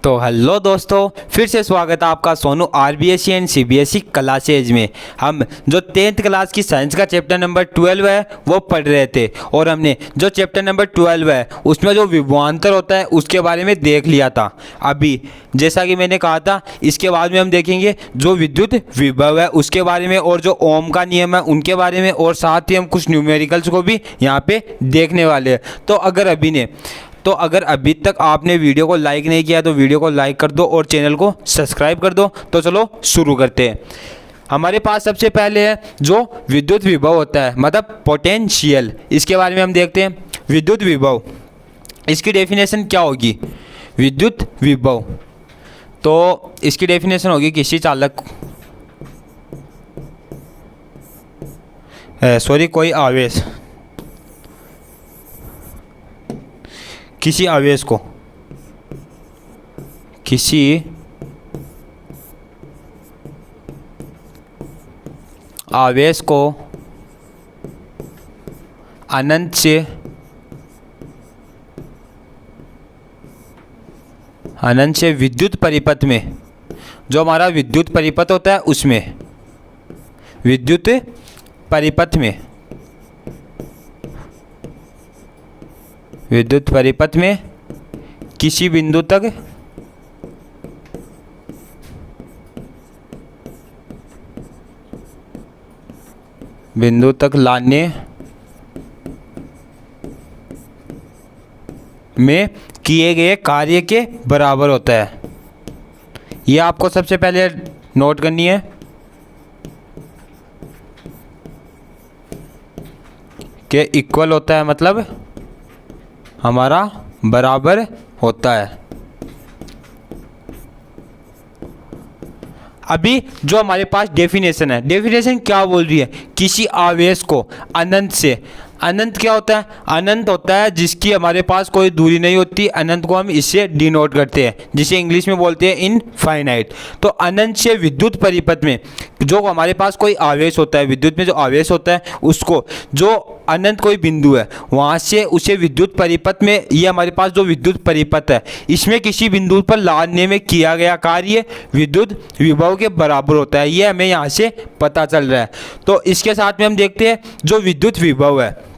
तो हेलो दोस्तों, फिर से स्वागत है आपका Sonu RBSE and CBSE classes में। हम जो 10th क्लास की साइंस का चैप्टर नंबर 12 है वो पढ़ रहे थे और हमने जो चैप्टर नंबर 12 है उसमें जो विभवांतर होता है उसके बारे में देख लिया था। अभी जैसा कि मैंने कहा था, इसके बाद में हम देखेंगे जो विद्युत विभव है उसके बारे में और जो ओम का नियम है उनके बारे में, और साथ ही हम कुछ न्यूमेरिकल्स को भी यहाँ पे देखने वाले हैं। तो अगर अभी तक आपने वीडियो को लाइक नहीं किया तो वीडियो को लाइक कर दो और चैनल को सब्सक्राइब कर दो। तो चलो शुरू करते हैं। हमारे पास सबसे पहले है जो विद्युत विभव होता है, मतलब पोटेंशियल। इसके बारे में हम देखते हैं। विद्युत विभव, इसकी डेफिनेशन क्या होगी? विद्युत विभव तो इसकी डेफिनेशन होगी किसी चालक कोई आवेश, किसी आवेश को अनंत से विद्युत परिपथ में, जो हमारा विद्युत परिपथ होता है उसमें, विद्युत परिपथ में किसी बिंदु तक लाने में किए गए कार्य के बराबर होता है। यह आपको सबसे पहले नोट करनी है कि इक्वल होता है, मतलब हमारा बराबर होता है। अभी जो हमारे पास डेफिनेशन है, डेफिनेशन क्या बोल रही है? किसी आवेश को अनंत से, अनंत क्या होता है? अनंत होता है जिसकी हमारे पास कोई दूरी नहीं होती। अनंत को हम इससे डिनोट करते हैं, जिसे इंग्लिश में बोलते हैं इनफाइनाइट। तो अनंत से विद्युत परिपथ में जो हमारे पास कोई आवेश होता है, विद्युत में जो आवेश होता है उसको, जो अनंत कोई बिंदु है वहाँ से उसे विद्युत परिपथ में, ये हमारे पास जो विद्युत परिपथ है इसमें किसी बिंदु पर लाने में किया गया कार्य विद्युत विभव के बराबर होता है। ये हमें यहाँ से पता चल रहा है। तो इसके साथ में हम देखते हैं जो विद्युत विभव है,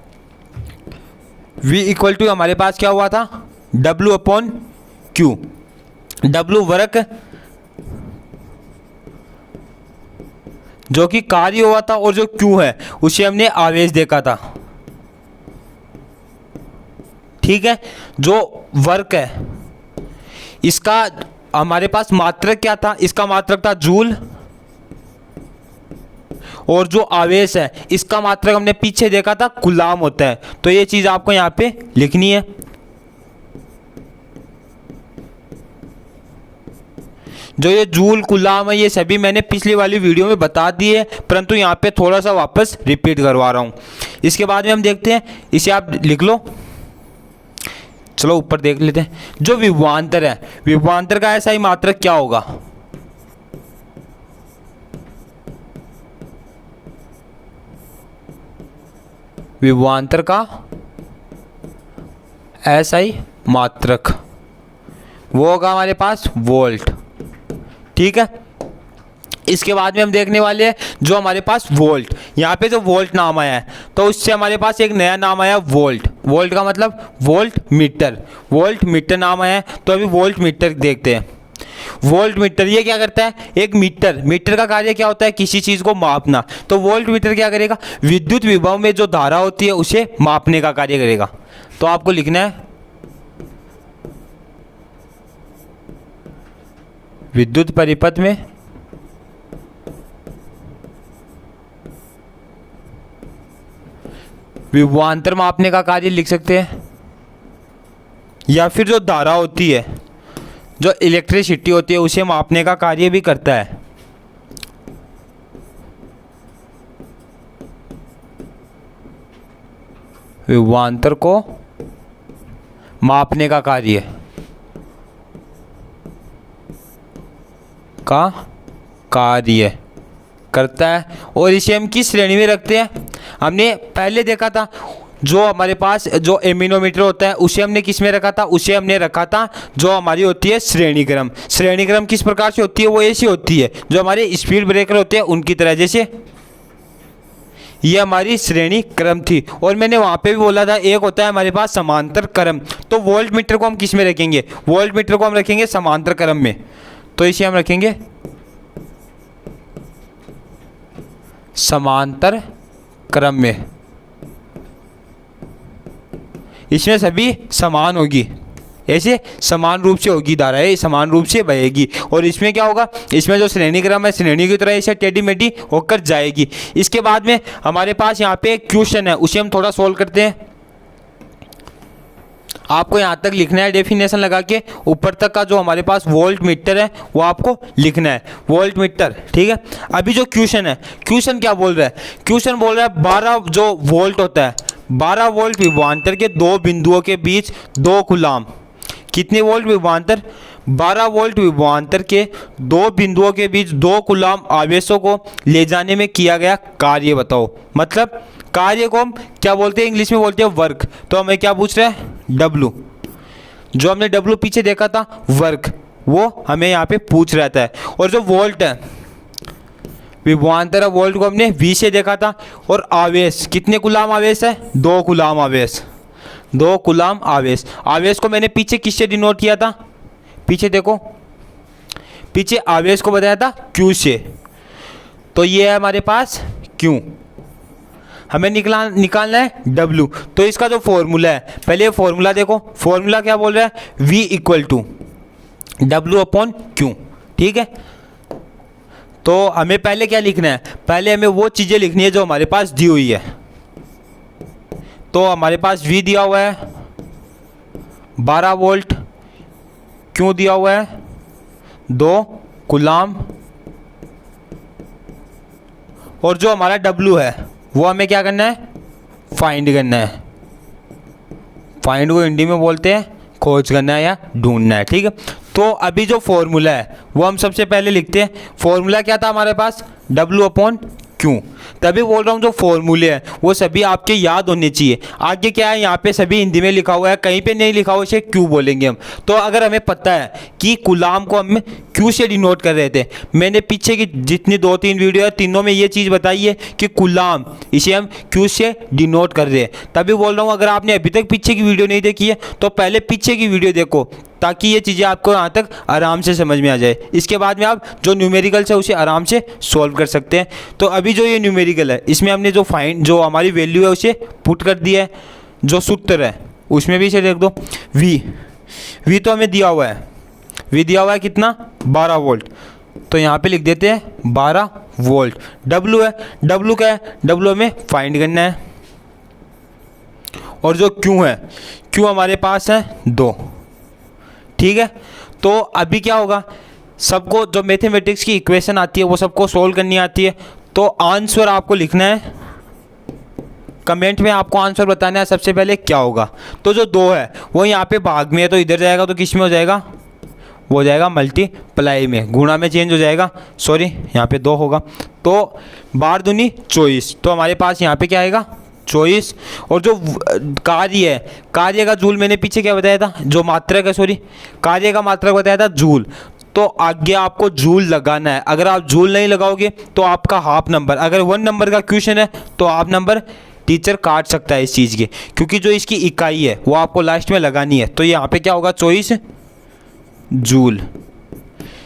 V इक्वल टू हमारे पास क्या हुआ था? W upon Q। W work जो कि कार्य हुआ था और जो Q है उसे हमने आवेश देखा था। ठीक है, जो वर्क है इसका हमारे पास मात्रक क्या था? इसका मात्रक था जूल, और जो आवेश है इसका मात्रक हमने पीछे देखा था कूलाम होता है। तो ये चीज़ आपको यहाँ पे लिखनी है। जो ये जूल कूलाम है ये सभी मैंने पिछली वाली वीडियो में बता दिए, परंतु यहाँ पे थोड़ा सा वापस रिपीट करवा रहा हूँ। इसके बाद में हम देखते हैं, इसे आप लिख लो। चलो ऊपर देख लेते हैं। जो विभवांतर है, विभवांतर का ऐसा ही मात्रक क्या होगा? विभवांतर का ऐसा ही मात्रक वो होगा हमारे पास वोल्ट। ठीक है, इसके बाद में हम देखने वाले हैं जो हमारे पास वोल्ट, यहाँ पे जो वोल्ट नाम आया है तो उससे हमारे पास एक नया नाम आया वोल्ट। वोल्ट का मतलब वोल्ट मीटर, वोल्ट मीटर नाम आया है। तो अभी वोल्ट मीटर देखते हैं। वोल्ट मीटर ये क्या करता है? एक मीटर का कार्य क्या होता है? किसी चीज को मापना। तो वोल्ट मीटर क्या करेगा? विद्युत विभव में जो धारा होती है उसे मापने का कार्य करेगा। तो आपको लिखना है विद्युत परिपथ में विभवांतर मापने का कार्य लिख सकते हैं, या फिर जो धारा होती है, जो इलेक्ट्रिसिटी होती है उसे मापने का कार्य भी करता है। विभवांतर को मापने का कार्य करता है। और इसे हम किस श्रेणी में रखते हैं? हमने पहले देखा था जो हमारे पास जो एमिनोमीटर होता है उसे हमने किस में रखा था, उसे हमने रखा था जो हमारी होती है श्रेणी क्रम। श्रेणी क्रम किस प्रकार से होती है, वो ऐसी होती है जो हमारे स्पीड ब्रेकर होते हैं उनकी तरह, जैसे ये हमारी श्रेणी क्रम थी। और मैंने वहाँ पे भी बोला था एक होता है हमारे पास समांतर क्रम। तो वोल्ट मीटर को हम किस में रखेंगे, वोल्ट मीटर को हम रखेंगे समांतर क्रम में। तो इसे हम रखेंगे समांतर क्रम में, इसमें सभी समान होगी, ऐसे समान रूप से होगी धाराएं, समान रूप से बहेगी। और इसमें क्या होगा, इसमें जो श्रेणी क्रम है श्रेणी की तरह ऐसे टेढ़ी मेढ़ी होकर जाएगी। इसके बाद में हमारे पास यहाँ पे एक क्वेश्चन है, उसे हम थोड़ा सोल्व करते हैं। आपको यहाँ तक लिखना है डेफिनेशन लगा के, ऊपर तक का जो हमारे पास वोल्ट मीटर है वो आपको लिखना है, वोल्ट मीटर, ठीक है। अभी जो क्वेश्चन है, क्वेश्चन क्या बोल रहा है, क्वेश्चन बोल रहा है 12 जो वोल्ट होता है, 12 वोल्ट विभवांतर के दो बिंदुओं के बीच 2 कूलाम। कितने वोल्ट विभवांतर, 12 वोल्ट विभवांतर के दो बिंदुओं के बीच 2 कूलाम आवेशों को ले जाने में किया गया कार्य बताओ। मतलब कार्य को हम क्या बोलते हैं, इंग्लिश में बोलते हैं वर्क। तो हमें क्या पूछ रहा है, W। जो हमने W पीछे देखा था वर्क, वो हमें यहाँ पे पूछ रहा था। और जो वोल्ट है विभवांतर वोल्ट को हमने V से देखा था। और आवेश, कितने कूलाम आवेश है, 2 कूलाम आवेश, 2 कूलाम आवेश। आवेश को मैंने पीछे किससे डिनोट किया था, पीछे देखो, पीछे आवेश को बताया था Q से। तो ये है हमारे पास Q, हमें निकालना है W। तो इसका जो फॉर्मूला है, पहले फॉर्मूला देखो, फॉर्मूला क्या बोल रहा है, V इक्वल टू W/Q, ठीक है। तो हमें पहले क्या लिखना है, पहले हमें वो चीज़ें लिखनी है जो हमारे पास दी हुई है। तो हमारे पास V दिया हुआ है 12 वोल्ट, Q दिया हुआ है 2 कूलाम, और जो हमारा W है वो हमें क्या करना है, फाइंड करना है। फाइंड को हिंदी में बोलते हैं खोज करना है या ढूंढना है, ठीक है। तो अभी जो फॉर्मूला है वो हम सबसे पहले लिखते हैं। फॉर्मूला क्या था हमारे पास, W/Q। तभी बोल रहा हूँ जो फॉर्मूले हैं वो सभी आपके याद होने चाहिए। आगे क्या है, यहाँ पे सभी हिंदी में लिखा हुआ है, कहीं पे नहीं लिखा हुआ, इसे Q बोलेंगे हम। तो अगर हमें पता है कि कूलाम को हम Q से डिनोट कर रहे थे, मैंने पीछे की जितनी 2-3 वीडियो है तीनों में ये चीज़ बताई है कि कूलाम इसे हम Q से डिनोट कर रहे हैं। तभी बोल रहा हूँ अगर आपने अभी तक पीछे की वीडियो नहीं देखी है तो पहले पीछे की वीडियो देखो, ताकि ये चीज़ें आपको यहाँ तक आराम से समझ में आ जाए। इसके बाद में आप जो न्यूमेरिकल्स है उसे आराम से सॉल्व कर सकते हैं। तो अभी जो ये न्यूमेरिकल है इसमें हमने जो हमारी वैल्यू है उसे पुट कर दिया है। जो सूत्र है उसमें भी इसे देख दो, V तो हमें दिया हुआ है, V दिया हुआ है कितना, 12 वोल्ट। तो यहाँ पे लिख देते हैं 12 वोल्ट। W है, W क्या है, W हमें फाइंड करना है। और जो Q है, Q हमारे पास है 2, ठीक है। तो अभी क्या होगा, सबको जो मैथमेटिक्स की इक्वेशन आती है वो सबको सोल्व करनी आती है। तो आंसर आपको लिखना है, कमेंट में आपको आंसर बताना है सबसे पहले क्या होगा। तो जो 2 है वो यहाँ पे भाग में है, तो इधर जाएगा तो किस में हो जाएगा, वो हो जाएगा मल्टीप्लाई में, गुणा में चेंज हो जाएगा, सॉरी यहाँ पे 2 होगा। तो 12 दूनी 24, तो हमारे पास यहाँ पे क्या आएगा 24। और जो कार्य है, कार्य का जूल मैंने पीछे क्या बताया था, जो मात्रक है, सॉरी कार्य का मात्रक बताया था जूल। तो आगे आपको जूल लगाना है। अगर आप जूल नहीं लगाओगे तो आपका हाफ नंबर, अगर 1 नंबर का क्वेश्चन है तो हाफ नंबर टीचर काट सकता है इस चीज़ के, क्योंकि जो इसकी इकाई है वो आपको लास्ट में लगानी है। तो यहाँ पे क्या होगा 24 जूल।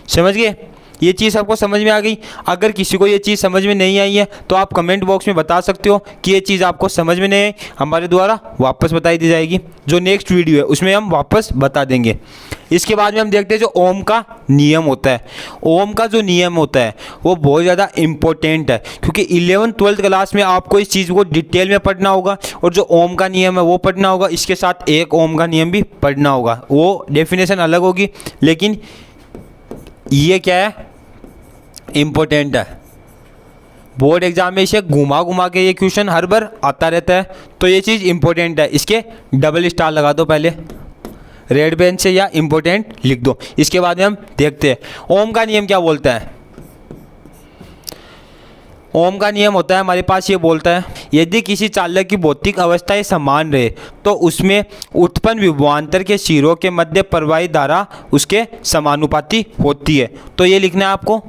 समझ गए, ये चीज़ आपको समझ में आ गई। अगर किसी को ये चीज़ समझ में नहीं आई है तो आप कमेंट बॉक्स में बता सकते हो कि ये चीज़ आपको समझ में नहीं आई, हमारे द्वारा वापस बताई दी जाएगी। जो नेक्स्ट वीडियो है उसमें हम वापस बता देंगे। इसके बाद में हम देखते हैं जो ओम का नियम होता है। ओम का जो नियम होता है वो बहुत ज़्यादा इम्पोर्टेंट है, क्योंकि 11th-12th क्लास में आपको इस चीज़ को डिटेल में पढ़ना होगा। और जो ओम का नियम है वो पढ़ना होगा, इसके साथ एक ओम का नियम भी पढ़ना होगा। वो डेफिनेशन अलग होगी, लेकिन ये क्या है, इम्पोर्टेंट है। बोर्ड एग्जाम में इसे घुमा घुमा के ये क्वेश्चन हर बार आता रहता है, तो ये चीज़ इम्पोर्टेंट है। इसके डबल स्टार लगा दो पहले रेड पेन से, या इम्पोर्टेंट लिख दो। इसके बाद में हम देखते हैं ओम का नियम क्या बोलता है। ओम का नियम होता है हमारे पास, ये बोलता है यदि किसी चालक की भौतिक अवस्थाएं समान रहे तो उसमें उत्पन्न विभवांतर के सिरों के मध्य प्रवाहित धारा उसके समानुपाती होती है। तो ये लिखना है आपको,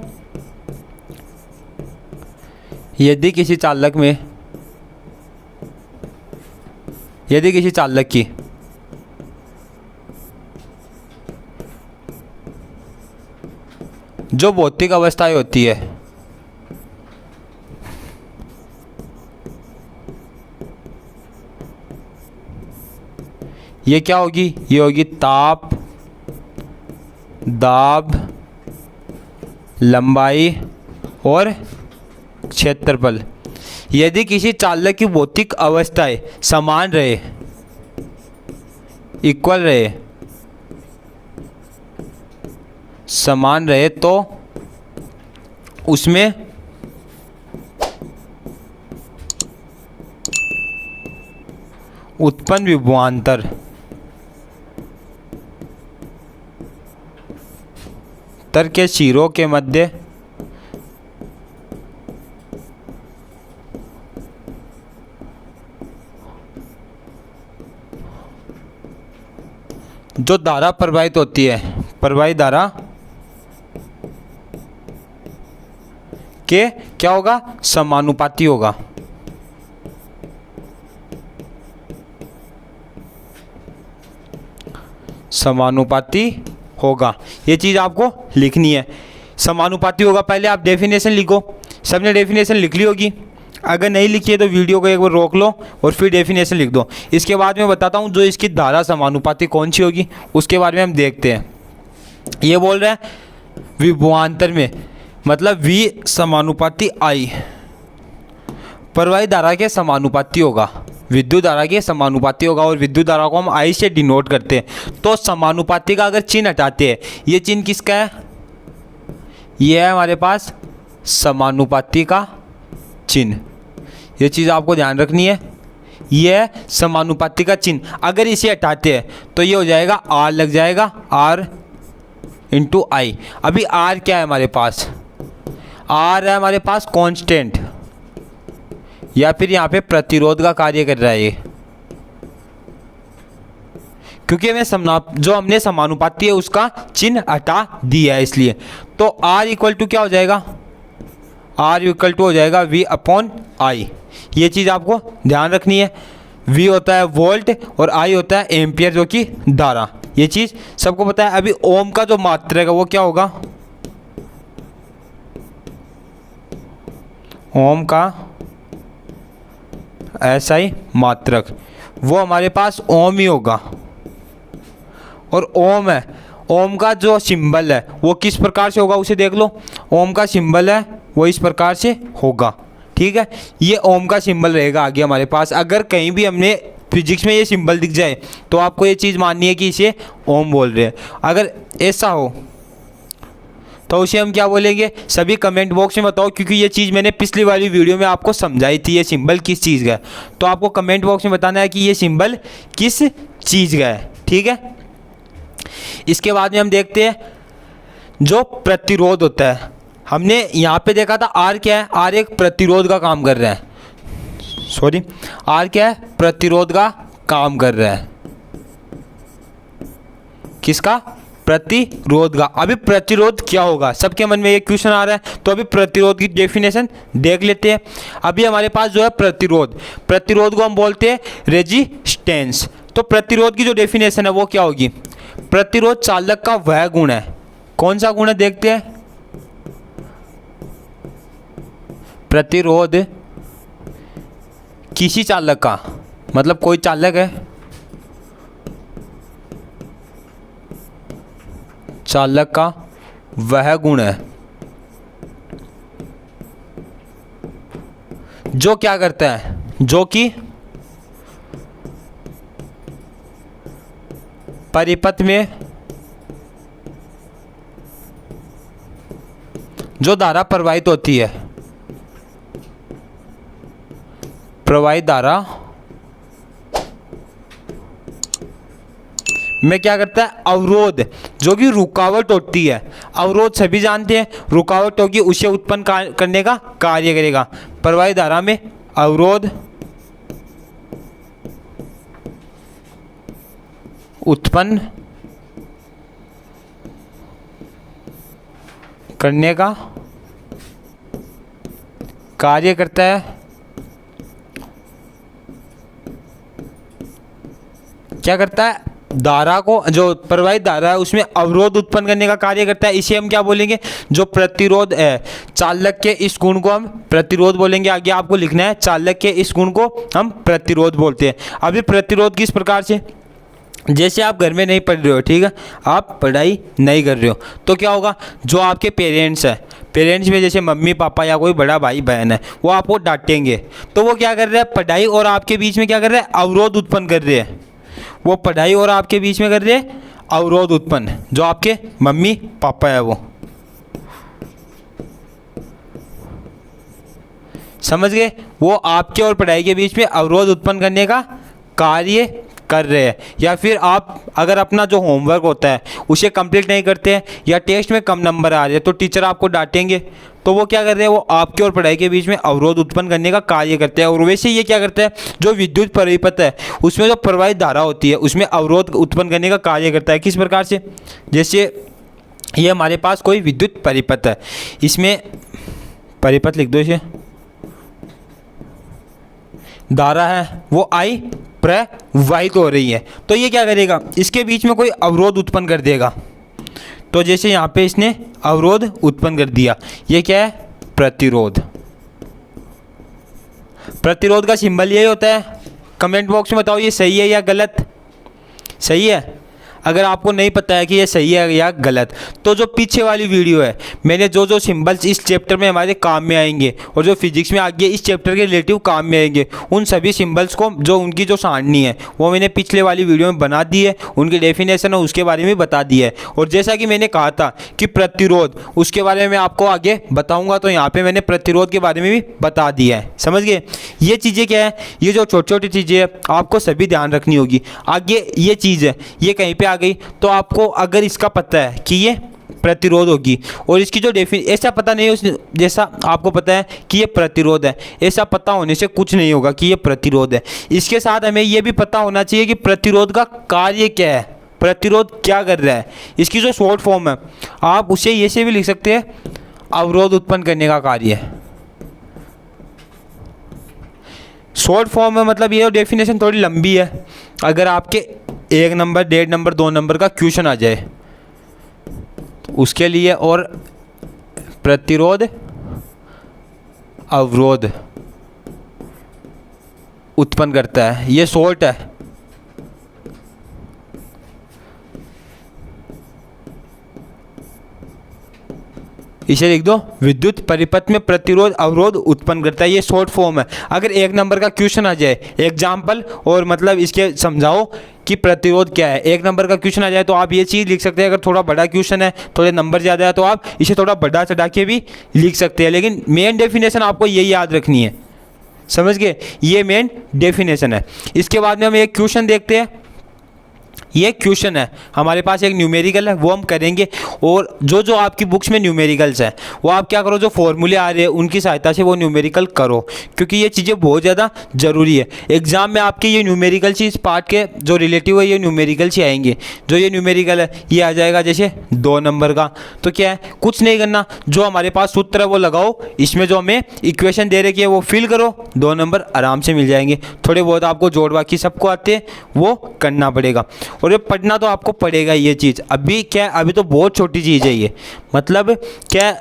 यदि किसी चालक की जो भौतिक अवस्थाएं होती है ये क्या होगी, ये होगी ताप, दाब, लंबाई और क्षेत्रफल। यदि किसी चालक की भौतिक अवस्थाएं समान रहे, इक्वल रहे, समान रहे तो उसमें उत्पन्न विभवांतर के सिरों के मध्य जो धारा प्रवाहित होती है, प्रवाहित धारा के क्या होगा, समानुपाती होगा। समानुपाती होगा, ये चीज़ आपको लिखनी है। समानुपाती होगा, पहले आप डेफिनेशन लिखो। सबने डेफिनेशन लिख ली होगी, अगर नहीं लिखी है तो वीडियो को एक बार रोक लो और फिर डेफिनेशन लिख दो। इसके बाद मैं बताता हूँ जो इसकी धारा समानुपाती कौन सी होगी, उसके बारे में हम देखते हैं। ये बोल रहा है विभवांतर में, मतलब V समानुपाती I प्रवाहित धारा के समानुपाती होगा, विद्युत धारा के समानुपाती होगा, और विद्युत धारा को हम I से डिनोट करते हैं। तो समानुपाती का अगर चिन्ह हटाते हैं, ये चिन्ह किसका है, ये है हमारे पास समानुपाती का चिन्ह। ये चीज़ आपको ध्यान रखनी है, ये है समानुपाती का चिन्ह। अगर इसे हटाते हैं तो ये हो जाएगा R लग जाएगा, R इंटू I। अभी R क्या है हमारे पास, R है हमारे पास कांस्टेंट, या फिर यहाँ पे प्रतिरोध का कार्य कर रहा है ये, क्योंकि हमें जो हमने समानुपाती है उसका चिन्ह हटा दिया है इसलिए। तो R इक्वल टू क्या हो जाएगा, R इक्वल टू हो जाएगा V अपॉन I। ये चीज़ आपको ध्यान रखनी है। V होता है वोल्ट और I होता है एम्पियर, जो कि धारा। ये चीज़ सबको पता है। अभी ओम का जो मात्रक है वो क्या होगा, ओम का SI मात्रक, वो हमारे पास ओम ही होगा। और ओम है, ओम का जो सिंबल है वो किस प्रकार से होगा उसे देख लो। ओम का सिंबल है वो इस प्रकार से होगा, ठीक है। ये ओम का सिंबल रहेगा आगे हमारे पास। अगर कहीं भी हमने फिजिक्स में ये सिंबल दिख जाए तो आपको ये चीज़ माननी है कि इसे ओम बोल रहे हैं। अगर ऐसा हो तो उसे हम क्या बोलेंगे, सभी कमेंट बॉक्स में बताओ, क्योंकि ये चीज़ मैंने पिछली वाली वीडियो में आपको समझाई थी, ये सिंबल किस चीज़ का है। तो आपको कमेंट बॉक्स में बताना है कि ये सिंबल किस चीज़ का है, ठीक है। इसके बाद में हम देखते हैं जो प्रतिरोध होता है। हमने यहाँ पे देखा था आर क्या है, आर एक प्रतिरोध का काम कर रहा है, सॉरी आर क्या है, प्रतिरोध का काम कर रहा है। किसका, प्रतिरोध का। अभी प्रतिरोध क्या होगा, सबके मन में ये क्वेश्चन आ रहा है, तो अभी प्रतिरोध की डेफिनेशन देख लेते हैं। अभी हमारे पास जो है प्रतिरोध, प्रतिरोध को हम बोलते हैं रेजिस्टेंस। तो प्रतिरोध की जो डेफिनेशन है वो क्या होगी, प्रतिरोध चालक का वह गुण है। कौन सा गुण है देखते हैं, प्रतिरोध किसी चालक का, मतलब कोई चालक है, चालक का वह गुण है जो क्या करता है, जो कि परिपथ में जो धारा प्रवाहित होती है, प्रवाहित धारा में क्या करता है, अवरोध, जो कि रुकावट होती है। अवरोध सभी जानते हैं, रुकावट होगी उसे उत्पन्न करने का कार्य करेगा। प्रवाही धारा में अवरोध उत्पन्न करने का कार्य करता है। क्या करता है, धारा को, जो प्रवाहित धारा है उसमें अवरोध उत्पन्न करने का कार्य करता है। इसे हम क्या बोलेंगे, जो प्रतिरोध है, चालक के इस गुण को हम प्रतिरोध बोलेंगे। आगे आपको लिखना है, चालक के इस गुण को हम प्रतिरोध बोलते हैं। अभी प्रतिरोध किस प्रकार से, जैसे आप घर में नहीं पढ़ रहे हो, ठीक है, आप पढ़ाई नहीं कर रहे हो, तो क्या होगा, जो आपके पेरेंट्स हैं, पेरेंट्स में जैसे मम्मी पापा या कोई बड़ा भाई बहन है, वो आपको डांटेंगे, तो वो क्या कर रहे हैं, पढ़ाई और आपके बीच में क्या कर रहे हैं, अवरोध उत्पन्न कर रहे हैं। वो पढ़ाई और आपके बीच में कर रहे हैं अवरोध उत्पन्न, जो आपके मम्मी पापा है वो, समझ गए, वो आपके और पढ़ाई के बीच में अवरोध उत्पन्न करने का कार्य कर रहे हैं। या फिर आप अगर अपना जो होमवर्क होता है उसे कंप्लीट नहीं करते हैं या टेस्ट में कम नंबर आ रहे हैं, तो टीचर आपको डांटेंगे, तो वो क्या कर रहे हैं, वो आपके और पढ़ाई के बीच में अवरोध उत्पन्न करने का कार्य करते हैं। और वैसे ये क्या करता है, जो विद्युत परिपथ है उसमें जो प्रवाहित धारा होती है उसमें अवरोध उत्पन्न करने का कार्य करता है। किस प्रकार से, जैसे ये हमारे पास कोई विद्युत परिपथ है, इसमें परिपथ लिख दो, इसे धारा है वो आई प्रवाहित हो रही है, तो ये क्या करेगा, इसके बीच में कोई अवरोध उत्पन्न कर देगा। तो जैसे यहाँ पे इसने अवरोध उत्पन्न कर दिया, ये क्या है, प्रतिरोध। प्रतिरोध का सिंबल यही होता है। कमेंट बॉक्स में बताओ ये सही है या गलत। सही है। अगर आपको नहीं पता है कि ये सही है या गलत, तो जो पीछे वाली वीडियो है, मैंने जो जो सिंबल्स इस चैप्टर में हमारे काम में आएंगे और जो फिजिक्स में आगे इस चैप्टर के रिलेटिव काम में आएंगे, उन सभी सिंबल्स को, जो उनकी जो सारणी है वो मैंने पिछले वाली वीडियो में बना दी है, उनकी डेफिनेशन है उसके बारे में बता दी है। और जैसा कि मैंने कहा था कि प्रतिरोध, उसके बारे में आपको आगे बताऊँगा, तो यहाँ पर मैंने प्रतिरोध के बारे में भी बता दिया है। समझ गए। ये चीज़ें क्या है, ये जो छोटी छोटी चीज़ें हैं आपको सभी ध्यान रखनी होगी। आगे ये चीज़ है, ये कहीं पे आ गई तो आपको अगर इसका पता है कि ये प्रतिरोध होगी और इसकी जो ऐसा पता नहीं हो, जैसा आपको पता है कि ये प्रतिरोध है, ऐसा पता होने से कुछ नहीं होगा कि ये प्रतिरोध है। इसके साथ हमें ये भी पता होना चाहिए कि प्रतिरोध का कार्य क्या है, प्रतिरोध क्या कर रहा है। इसकी जो शॉर्ट फॉर्म है आप उसे ये से भी लिख सकते हैं, अवरोध उत्पन्न करने का कार्य। शॉर्ट फॉर्म में मतलब ये डेफिनेशन थोड़ी लंबी है। अगर आपके 1 नंबर, 1.5 नंबर, 2 नंबर का क्वेश्चन आ जाए तो उसके लिए, और प्रतिरोध अवरोध उत्पन्न करता है, ये शॉर्ट है। इसे लिख दो, विद्युत परिपथ में प्रतिरोध अवरोध उत्पन्न करता है, ये शॉर्ट फॉर्म है। अगर 1 नंबर का क्वेश्चन आ जाए, एग्जाम्पल और मतलब इसके समझाओ कि प्रतिरोध क्या है, 1 नंबर का क्वेश्चन आ जाए तो आप ये चीज़ लिख सकते हैं। अगर थोड़ा बड़ा क्वेश्चन है, थोड़े नंबर ज़्यादा है, तो आप इसे थोड़ा बढ़ा चढ़ा के भी लिख सकते हैं, लेकिन मेन डेफिनेशन आपको यही याद रखनी है। समझ गए, ये मेन डेफिनेशन है। इसके बाद में हम एक क्वेश्चन देखते हैं। ये क्वेश्चन है हमारे पास, एक न्यूमेरिकल है, वो हम करेंगे। और जो जो आपकी बुक्स में न्यूमेरिकल्स हैं वो आप क्या करो, जो फॉर्मूले आ रहे हैं उनकी सहायता से वो न्यूमेरिकल करो, क्योंकि ये चीज़ें बहुत ज़्यादा ज़रूरी है। एग्जाम में आपके ये न्यूमेरिकल चीज़ पार्ट के जो रिलेटिव है ये न्यूमेरिकल से आएंगे। जो ये न्यूमेरिकल है ये आ जाएगा जैसे 2 नंबर का, तो क्या है, कुछ नहीं करना, जो हमारे पास सूत्र है वो लगाओ, इसमें जो हमें इक्वेशन दे रखी है वो फिल करो, 2 नंबर आराम से मिल जाएंगे। थोड़े बहुत आपको जोड़ बाकी सबको आते हैं वो करना पड़ेगा, और ये पढ़ना तो आपको पड़ेगा ये चीज़। अभी क्या, अभी तो बहुत छोटी चीज़ है ये, मतलब क्या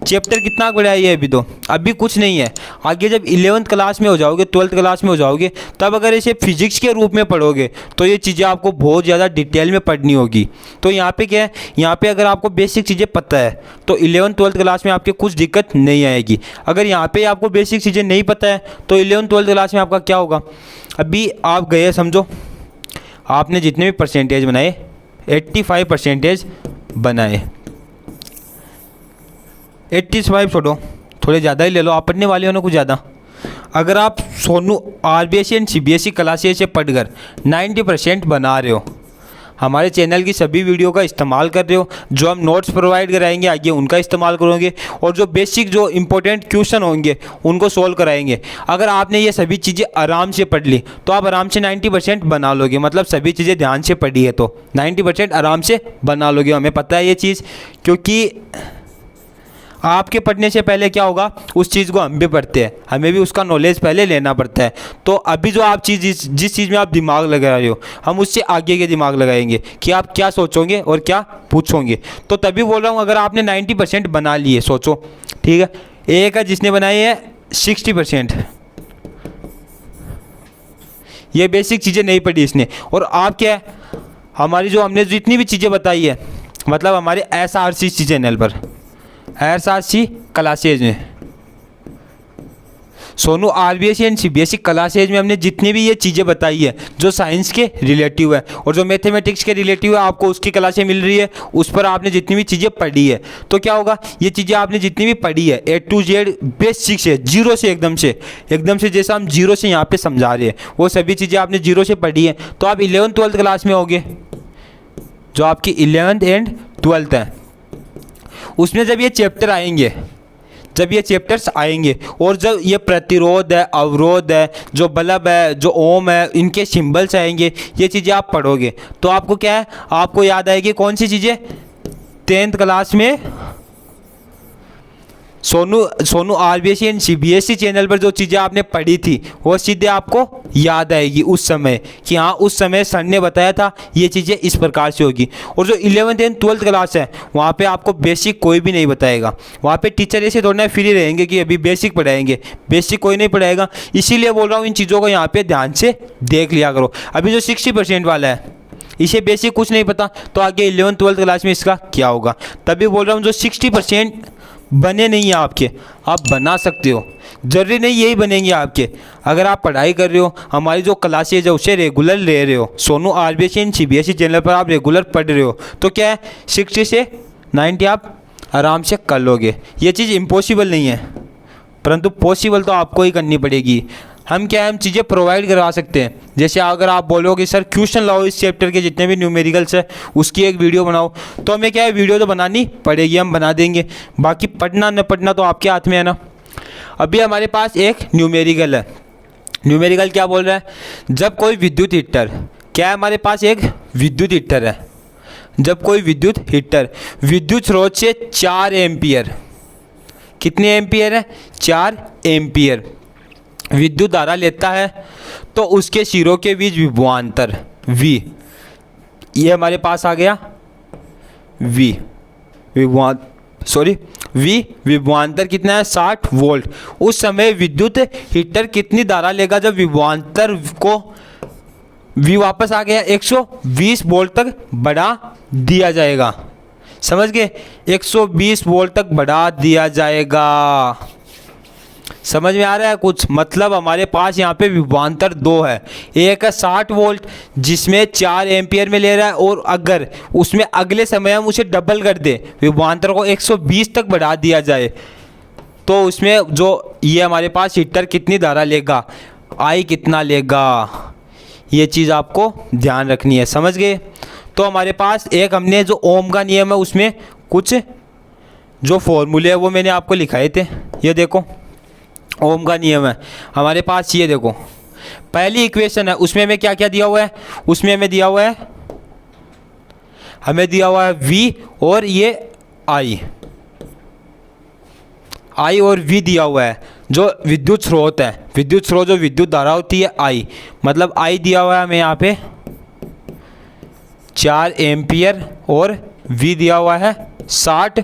चैप्टर कितना बड़ा है ये, अभी तो अभी कुछ नहीं है। आगे जब 11th क्लास में हो जाओगे, 12th क्लास में हो जाओगे, तब अगर इसे फिजिक्स के रूप में पढ़ोगे तो ये चीज़ें आपको बहुत ज़्यादा डिटेल में पढ़नी होगी। तो यहाँ पे क्या है, यहाँ पे अगर आपको बेसिक चीज़ें पता है तो 11th 12th क्लास में आपके कुछ दिक्कत नहीं आएगी। अगर यहाँ पर आपको बेसिक चीज़ें नहीं पता है तो 11th 12th क्लास में आपका क्या होगा। अभी आप गए, समझो आपने जितने भी परसेंटेज बनाए, 85% बनाए, 85 छोड़ो, थोड़े ज़्यादा ही ले लो, आप पढ़ने वाले हो ना कुछ ज़्यादा। अगर आप Sonu RBSE and CBSE classes से पढ़कर 90% बना रहे हो, हमारे चैनल की सभी वीडियो का इस्तेमाल कर रहे हो, जो हम नोट्स प्रोवाइड कराएंगे आगे उनका इस्तेमाल करोगे, और जो बेसिक जो इंपॉर्टेंट क्वेश्चन होंगे उनको सोल्व कराएंगे। अगर आपने ये सभी चीज़ें आराम से पढ़ ली तो आप आराम से 90% बना लोगे। मतलब सभी चीज़ें ध्यान से पढ़ी है तो 90% आराम से बना लोगे। हमें पता है ये चीज़, क्योंकि आपके पढ़ने से पहले क्या होगा, उस चीज़ को हम भी पढ़ते हैं, हमें भी उसका नॉलेज पहले लेना पड़ता है। तो अभी जो आप जिस चीज़ में आप दिमाग लगा रहे हो, हम उससे आगे के दिमाग लगाएंगे कि आप क्या सोचोगे और क्या पूछोगे। तो तभी बोल रहा हूँ, अगर आपने 90% बना लिए, सोचो, ठीक है। एक है जिसने बनाई है 60%, ये बेसिक चीज़ें नहीं पढ़ी इसने। और आप क्या है, हमारी जो हमने जितनी भी चीज़ें बताई है, मतलब हमारे SRC चैनल पर, SRC क्लासेज में, Sonu RBSE and CBSE classes में हमने जितनी भी ये चीज़ें बताई है जो साइंस के रिलेटिव है और जो मैथमेटिक्स के रिलेटिव है, आपको उसकी क्लासें मिल रही है। उस पर आपने जितनी भी चीज़ें पढ़ी है, तो क्या होगा, ये चीज़ें आपने जितनी भी पढ़ी है A to Z बेसिक से, जीरो से एकदम से जैसा हम जीरो से यहाँ पे समझा रहे हैं, वो सभी चीज़ें आपने जीरो से पढ़ी है। तो आप 11th 12th क्लास में होगे, जो आपकी 11th एंड 12th है, उसमें जब ये चैप्टर आएंगे, जब ये चैप्टर्स आएंगे और जब ये प्रतिरोध है, अवरोध है, जो बल्ब है, जो ओम है, इनके सिंबल्स आएंगे, ये चीज़ें आप पढ़ोगे तो आपको क्या है, आपको याद आएगी कौन सी चीज़ें 10th क्लास में Sonu RBSE and CBSE channel पर जो चीज़ें आपने पढ़ी थी वो सीधे आपको याद आएगी उस समय, कि हाँ उस समय सर ने बताया था ये चीज़ें इस प्रकार से होगी। और जो 11th एंड 12th क्लास है, वहाँ पे आपको बेसिक कोई भी नहीं बताएगा। वहाँ पे टीचर ऐसे थोड़ा फ्री रहेंगे कि अभी बेसिक पढ़ाएंगे, बेसिक कोई नहीं पढ़ाएगा। इसीलिए बोल रहा हूँ इन चीज़ों को यहाँ पर ध्यान से देख लिया करो। अभी जो 60% वाला है, इसे बेसिक कुछ नहीं पता, तो आगे 11th 12th क्लास में इसका क्या होगा। तभी बोल रहा हूँ जो 60% बने नहीं हैं आपके, आप बना सकते हो, जरूरी नहीं यही बनेंगे आपके। अगर आप पढ़ाई कर रहे हो, हमारी जो क्लासेज है उसे रेगुलर ले रहे हो, Sonu RBSE and CBSE channel पर आप रेगुलर पढ़ रहे हो, तो क्या है 60 से 90 आप आराम से कर लोगे। ये चीज़ इम्पॉसिबल नहीं है, परंतु पॉसिबल तो आपको ही करनी पड़ेगी। हम क्या है, हम चीज़ें प्रोवाइड करवा सकते हैं। जैसे अगर आप बोलोगे सर क्वेश्चन लाओ इस चैप्टर के जितने भी न्यूमेरिकल्स है उसकी एक वीडियो बनाओ, तो हमें क्या है, वीडियो तो बनानी पड़ेगी, हम बना देंगे। बाकी पढ़ना न पढ़ना तो आपके हाथ में है ना। अभी हमारे पास एक न्यूमेरिकल है। न्यूमेरिकल क्या बोल रहा है, जब कोई विद्युत हीटर, क्या है हमारे पास एक विद्युत हीटर है, जब कोई विद्युत हीटर विद्युत स्रोत से 4 एम्पियर, कितने एम्पियर है, 4 एम्पियर विद्युत धारा लेता है, तो उसके सिरों के बीच विभवांतर V, ये हमारे पास आ गया V विभवांतर कितना है, 60 वोल्ट। उस समय विद्युत हीटर कितनी धारा लेगा जब विभवांतर को V वापस आ गया 120 वोल्ट तक बढ़ा दिया जाएगा। समझ गए, 120 वोल्ट तक बढ़ा दिया जाएगा। समझ में आ रहा है कुछ, मतलब हमारे पास यहाँ पे विभवांतर 2 है, एक है 60 वोल्ट जिसमें 4 एम्पियर में ले रहा है, और अगर उसमें अगले समय हम उसे डबल कर दें, विभवांतर को 120 तक बढ़ा दिया जाए, तो उसमें जो ये हमारे पास हीटर कितनी धारा लेगा, I कितना लेगा, ये चीज़ आपको ध्यान रखनी है। समझ गए। तो हमारे पास एक हमने जो ओम का नियम है उसमें कुछ जो फॉर्मूले है वो मैंने आपको लिखाए थे। ये देखो ओम का नियम है हमारे पास, ये देखो पहली इक्वेशन है, उसमें हमें क्या क्या दिया हुआ है, उसमें हमें दिया हुआ है V और ये I और V दिया हुआ है। जो विद्युत स्रोत है, विद्युत स्रोत जो विद्युत धारा होती है I, मतलब I दिया हुआ है हमें यहाँ पे 4 एम्पियर और V दिया हुआ है 60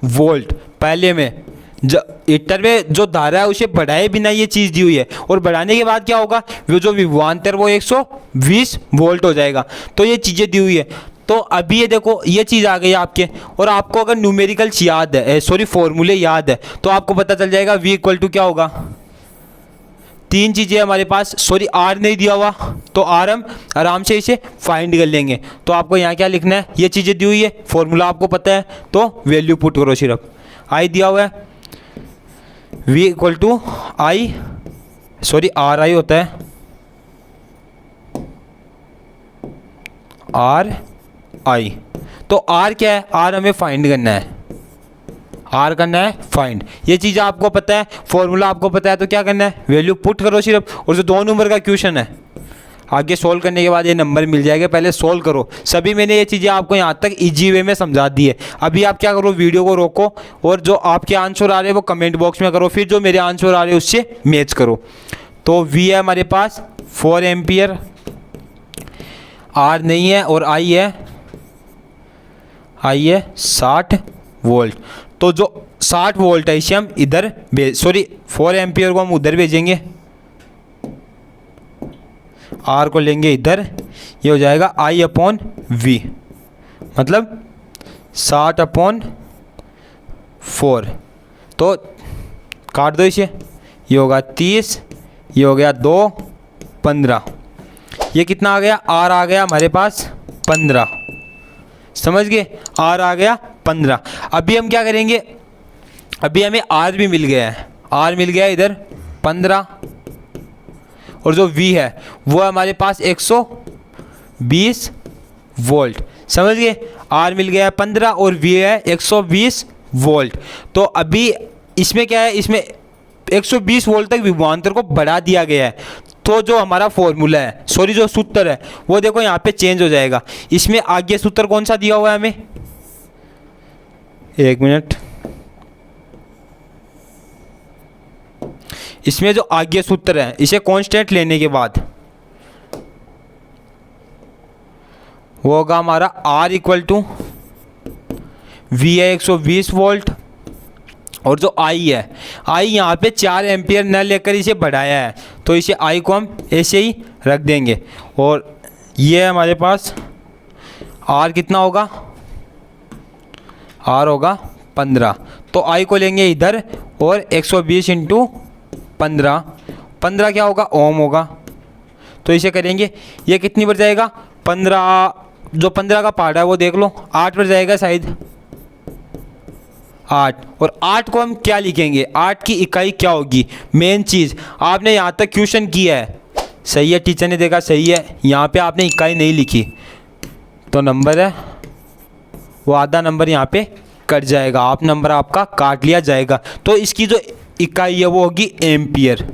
वोल्ट। पहले में हीटर में जो धारा है उसे बढ़ाए बिना ये चीज़ दी हुई है, और बढ़ाने के बाद क्या होगा, वो जो विभवांतर वो 120 वोल्ट हो जाएगा। तो ये चीज़ें दी हुई है। तो अभी ये देखो ये चीज़ आ गई आपके, और आपको अगर न्यूमेरिकल्स याद है, फॉर्मूले याद है, तो आपको पता चल जाएगा V इक्वल टू क्या होगा। 3 चीज़ें हमारे पास, R नहीं दिया हुआ तो R हम आराम से इसे फाइंड कर लेंगे। तो आपको यहाँ क्या लिखना है, ये चीज़ें दी हुई है, फॉर्मूला आपको पता है, तो वैल्यू पुट करो। सिर्फ I दिया हुआ है, V equal to R I होता है, R आई। तो आर क्या है, आर हमें फाइंड करना है, आर करना है फाइंड। ये चीज़ आपको पता है, फॉर्मूला आपको पता है, तो क्या करना है, वैल्यू पुट करो सिर्फ। और जो 2 नंबर का क्वेश्चन है, आगे सोल्व करने के बाद ये नंबर मिल जाएगा, पहले सोल्व करो। सभी मैंने ये चीज़ें आपको यहाँ तक इजी वे में समझा दी है। अभी आप क्या करो, वीडियो को रोको और जो आपके आंसर आ रहे हैं वो कमेंट बॉक्स में करो, फिर जो मेरे आंसर आ रहे हैं उससे मैच करो। तो वी है हमारे पास 4 एम्पियर, आर नहीं है और आई है 60 वोल्ट। तो जो 60 वोल्ट है इसे हम इधर 4 एम्पियर को हम उधर भेजेंगे, आर को लेंगे इधर, ये हो जाएगा आई अपॉन वी, मतलब 60/4। तो काट दो इसे, ये होगा 30, ये हो गया 2, 15। ये कितना आ गया, आर आ गया हमारे पास 15, समझ गए, आर आ गया 15। अभी हम क्या करेंगे, अभी हमें आर भी मिल गया है, आर मिल गया इधर 15, और जो V है वो है हमारे पास 120 वोल्ट, समझ गए। R मिल गया है 15 और V है 120 वोल्ट। तो अभी इसमें क्या है, इसमें 120 वोल्ट तक विभवांतर को बढ़ा दिया गया है। तो जो हमारा फॉर्मूला है, जो सूत्र है वो देखो यहाँ पे चेंज हो जाएगा। इसमें आगे सूत्र कौन सा दिया हुआ है हमें, 1 मिनट, इसमें जो आगे सूत्र है इसे कांस्टेंट लेने के बाद वो होगा हमारा R इक्वल टू V है 120 वोल्ट, और जो I है, I यहाँ पे 4 एम्पियर न लेकर इसे बढ़ाया है, तो इसे I को हम ऐसे ही रख देंगे। और ये है हमारे पास R कितना होगा, R होगा 15। तो I को लेंगे इधर और 120 इंटू 15 क्या होगा, ओम होगा। तो इसे करेंगे, ये कितनी बढ़ जाएगा, 15, जो 15 का पार्ट है वो देख लो, 8 बढ़ जाएगा शायद, 8। और 8 को हम क्या लिखेंगे, 8 की इकाई क्या होगी, मेन चीज़ आपने यहाँ तक क्वेश्चन किया है, सही है, टीचर ने देखा सही है, यहाँ पे आपने इकाई नहीं लिखी, तो नंबर है वो आधा नंबर यहाँ पे कट जाएगा, आप नंबर आपका काट लिया जाएगा। तो इसकी जो इकाई है वो होगी एम्पियर।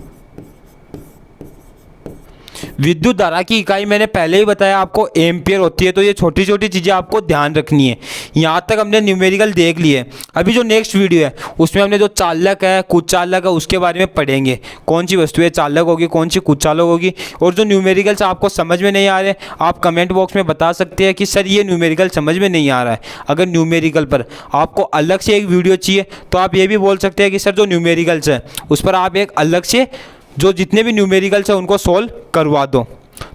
विद्युत धारा की इकाई मैंने पहले ही बताया आपको एम्पियर होती है। तो ये छोटी छोटी चीज़ें आपको ध्यान रखनी है। यहाँ तक हमने न्यूमेरिकल देख लिए। अभी जो नेक्स्ट वीडियो है उसमें हमने जो चालक है, कुचालक है, उसके बारे में पढ़ेंगे। कौन सी वस्तुएं चालक होगी, कौन सी कुचालक होगी। और जो न्यूमेरिकल्स आपको समझ में नहीं आ रहे, आप कमेंट बॉक्स में बता सकते हैं कि सर ये न्यूमेरिकल समझ में नहीं आ रहा है। अगर न्यूमेरिकल पर आपको अलग से एक वीडियो चाहिए तो आप ये भी बोल सकते हैं कि सर जो न्यूमेरिकल्स है उस पर आप एक अलग से जो जितने भी न्यूमेरिकल्स हैं उनको सॉल्व करवा दो।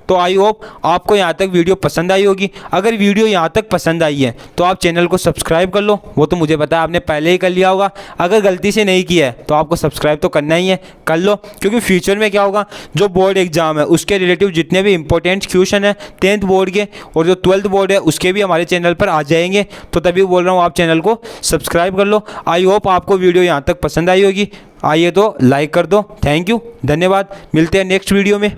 तो आई होप आपको यहाँ तक वीडियो पसंद आई होगी। अगर वीडियो यहाँ तक पसंद आई है तो आप चैनल को सब्सक्राइब कर लो। वो तो मुझे पता है आपने पहले ही कर लिया होगा। अगर गलती से नहीं किया है तो आपको सब्सक्राइब तो करना ही है, कर लो। क्योंकि फ्यूचर में क्या होगा, जो बोर्ड एग्जाम है उसके रिलेटिव जितने भी इंपॉर्टेंट क्वेश्चन है 10th बोर्ड के और जो 12th बोर्ड है उसके भी हमारे चैनल पर आ जाएंगे। तो तभी बोल रहा हूँ आप चैनल को सब्सक्राइब कर लो। आई होप आपको वीडियो यहाँ तक पसंद आई होगी। आइए तो लाइक कर दो। थैंक यू, धन्यवाद। मिलते हैं नेक्स्ट वीडियो में।